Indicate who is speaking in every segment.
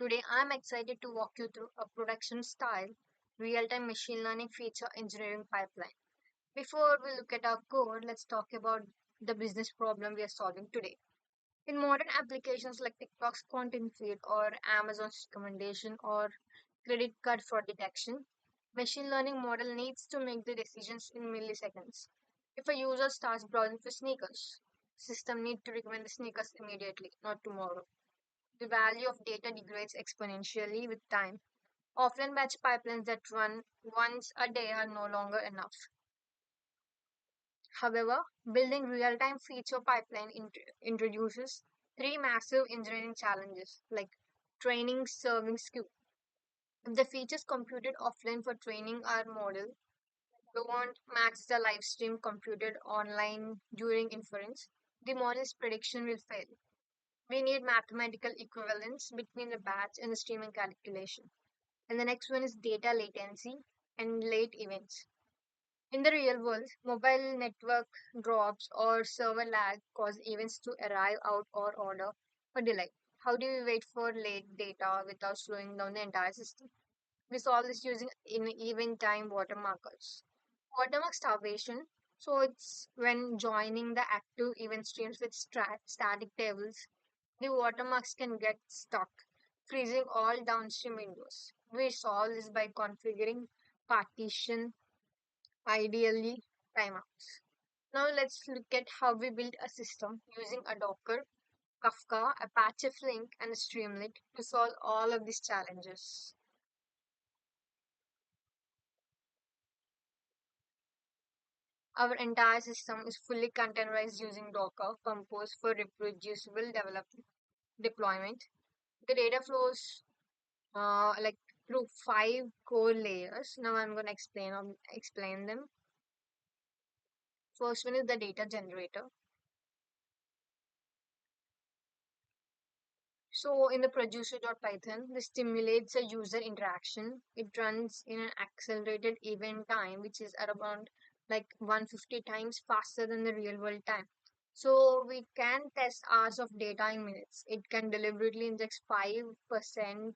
Speaker 1: Today I'm excited to walk you through a production style real-time machine learning feature engineering pipeline. Before we look at our code, let's talk about the business problem we are solving today. In modern applications like TikTok's content feed or Amazon's recommendation or credit card fraud detection, machine learning model needs to make the decisions in milliseconds. If a user starts browsing for sneakers, system need to recommend the sneakers immediately, not tomorrow. The value of data degrades exponentially with time. Offline batch pipelines that run once a day are no longer enough. However, building real-time feature pipeline introduces three massive engineering challenges like training, serving, skew. If the features computed offline for training our model don't match the live stream computed online during inference, the model's prediction will fail. We need mathematical equivalence between the batch and the streaming calculation. And the next one is data latency and late events. In the real world, mobile network drops or server lag cause events to arrive out or order or delay. How do we wait for late data without slowing down the entire system? We solve this using in event-time watermarkers. Watermark starvation. So it's when joining the active event streams with static tables, the watermarks can get stuck, freezing all downstream windows. We solve this by configuring partition, ideally timeouts. Now let's look at how we build a system using a Docker, Kafka, Apache Flink, and Streamlit to solve all of these challenges. Our entire system is fully containerized using Docker Compose for reproducible deployment. The data flows like through five core layers. Now I'm going to explain them. First one is the data generator. So in the producer.python, this stimulates a user interaction. It runs in an accelerated event time, which is at around like 150 times faster than the real world time. So we can test hours of data in minutes. It can deliberately inject 5%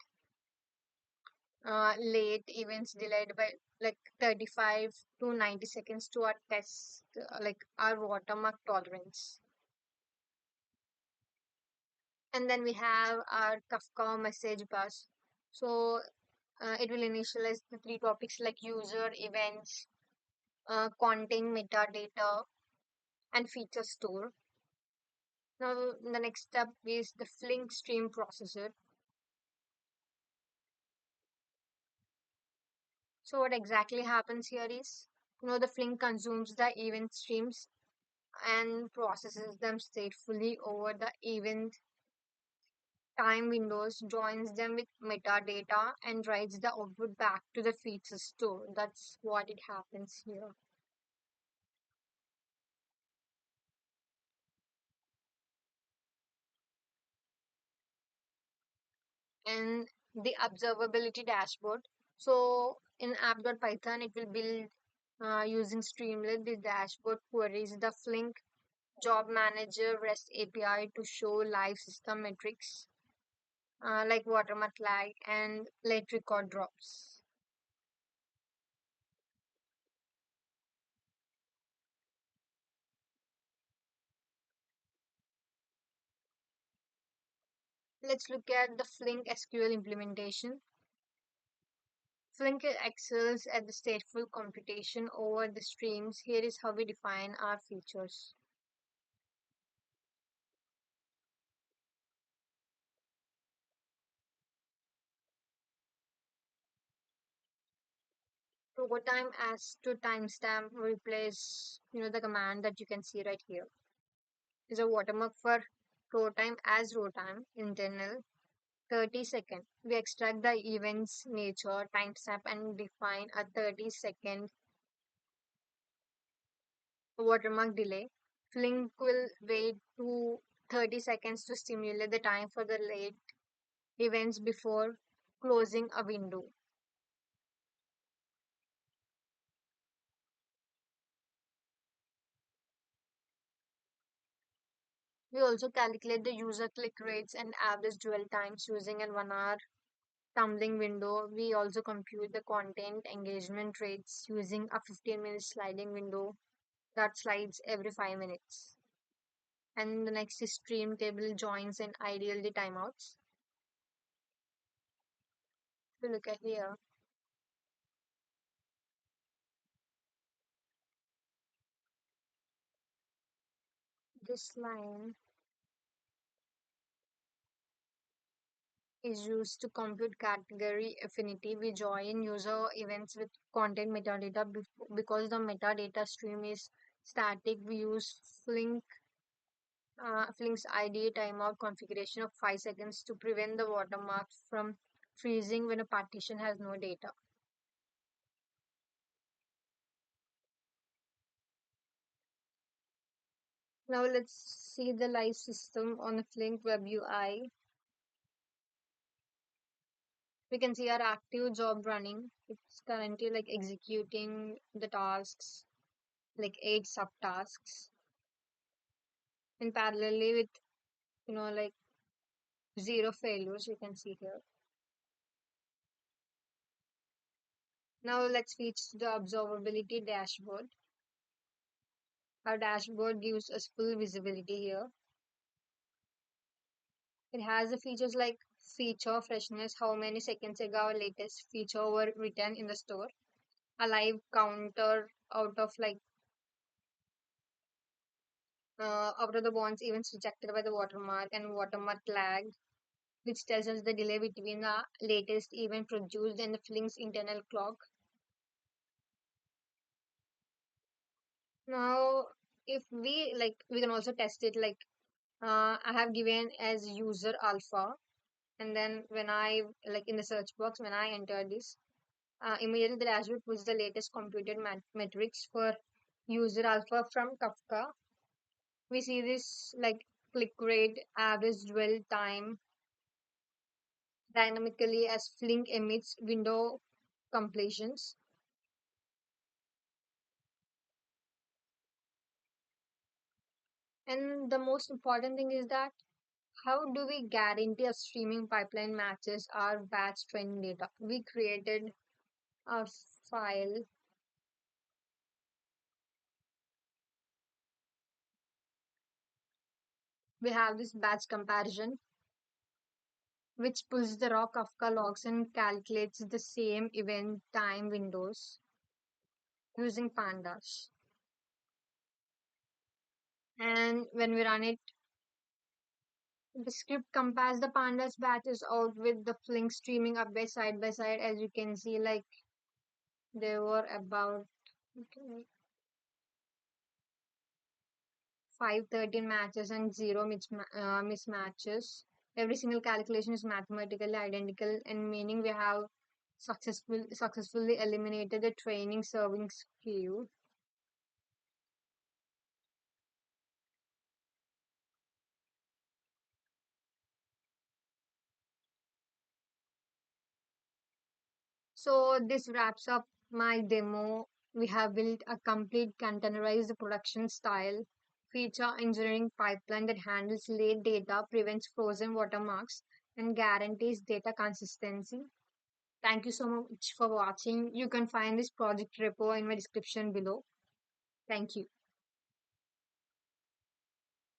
Speaker 1: late events delayed by like 35 to 90 seconds to our test, like our watermark tolerance. And then we have our Kafka message bus. So it will initialize the three topics like user, events, content, metadata, and feature store. Now the next step is the Flink stream processor. So what exactly happens here is, the Flink consumes the event streams and processes them statefully over the event time windows, joins them with metadata, and writes the output back to the feature store. That's what it happens here. And the observability dashboard. So in app.python, it will build using Streamlit. The dashboard queries the Flink Job Manager REST API to show live system metrics like watermark lag and late record drops. Let's look at the Flink SQL implementation. Flink excels at the stateful computation over the streams. Here is how we define our features. Overtime as to timestamp replace, the command that you can see right here is a watermark for row time as row time internal 30-second. We extract the event's nature, timestamp, and define a 30-second watermark delay. Flink will wait to 30 seconds to stimulate the time for the late events before closing a window. We also calculate the user click rates and average dwell times using an 1 hour tumbling window. We also compute the content engagement rates using a 15-minute sliding window that slides every 5 minutes. And the next is stream table joins and ideally timeouts. If you look at here, this line is used to compute category affinity. We join user events with content metadata because the metadata stream is static. We use Flink's ID timeout configuration of 5 seconds to prevent the watermark from freezing when a partition has no data. Now let's see the live system on the Flink web UI. We can see our active job running. It's currently like executing the tasks, like 8 subtasks, and parallelly with like 0 failures. You can see here. Now let's switch to the observability dashboard. Our dashboard gives us full visibility here. It has the features like feature freshness, how many seconds ago our latest feature were written in the store, a live counter out of the bonds events rejected by the watermark, and watermark lag, which tells us the delay between the latest event produced and the Flink's internal clock. Now, if we can also test it like I have given as user alpha, and then when I like in the search box when I enter this, immediately the dashboard pulls the latest computed metrics for user alpha from Kafka. We see this like click rate, average dwell time dynamically as Flink emits window completions. And the most important thing is that how do we guarantee a streaming pipeline matches our batch training data? We created a file. We have this batch comparison, which pulls the raw Kafka logs and calculates the same event time windows using Pandas. And when we run it, the script compares the Pandas batches out with the Flink streaming update side by side. As you can see, like there were about okay, 513 matches and zero mismatches. Every single calculation is mathematically identical, and meaning we have successfully eliminated the training serving skew. So this wraps up my demo. We have built a complete containerized production style feature engineering pipeline that handles late data, prevents frozen watermarks, and guarantees data consistency. Thank you so much for watching. You can find this project repo in my description below. Thank you.